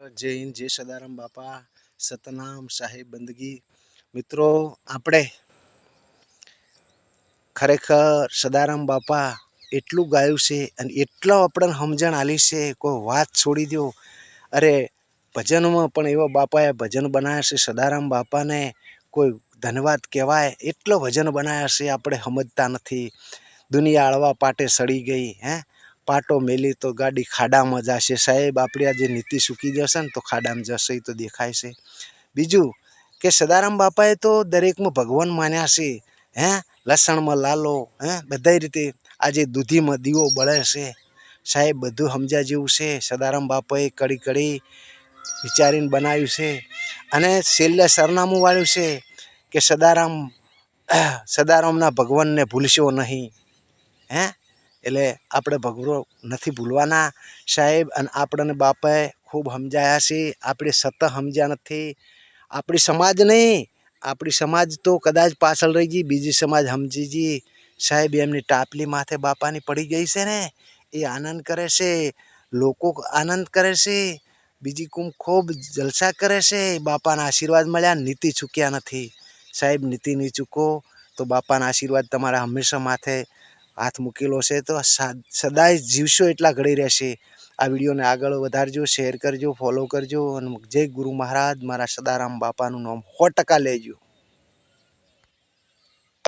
जय हिंद, जय सदाराम बापा, सतनाम साहेब बंदगी। मित्रों, આપણે ખરેખર સદારામ બાપા એટલું ગાયું છે અને એટલો આપણને સમજણ આલી છે, કોઈ વાત છોડી દો. અરે ભજનમાં પણ એવા બાપાએ ભજન બનાવ્યા છે. સદારામ બાપાને કોઈ ધન્યવાદ કહેવાય એટલો ભજન બનાવ્યા છે, આપણે સમજતા નથી. દુનિયા આળવા પાટે સડી ગઈ, પાટો મેલી તો ગાડી ખાડામાં જશે. સાહેબ, આપણી આજે નીતિ સૂકી જશે ને તો ખાડામાં જશે, એ તો દેખાય છે. બીજું કે સદારામ બાપાએ તો દરેકમાં ભગવાન માન્યા છે. લસણમાં લાલો, બધા રીતે આજે દૂધીમાં દીવો બળે છે. સાહેબ, બધું સમજ્યા જેવું છે. સદારામ બાપાએ કડી કડી વિચારીને બનાવ્યું છે અને છેલ્લે સરનામું વાળ્યું છે કે સદારામના ભગવાનને ભૂલશો નહીં. એટલે આપણે ભગવાન નથી ભૂલવાના સાહેબ. અને આપણને બાપાએ ખૂબ સમજાયા છે. આપણે સતત સમજ્યા નથી. આપણી સમાજ નહીં, આપણી સમાજ તો કદાચ પાછળ રહી ગઈ, બીજી સમાજ સમજી ગઈ. સાહેબ, એમની ટાપલી માથે બાપાની પડી ગઈ છે ને, એ આનંદ કરે છે, લોકો આનંદ કરે છે, બીજી ખૂબ જલસા કરે છે. બાપાના આશીર્વાદ મળ્યા, નીતિ ચૂક્યા નથી. સાહેબ, નીતિ નહીં ચૂકો તો બાપાના આશીર્વાદ તમારા હંમેશા માથે હાથ મૂકેલો છે તો સદાય જીવશો એટલા ઘડી રહેશે. આ વિડીયોને આગળ વધારજો, શેર કરજો, ફોલો કરજો અને જય ગુરુ મહારાજ. મારા સદારામ બાપાનું નામ 100% લેજો.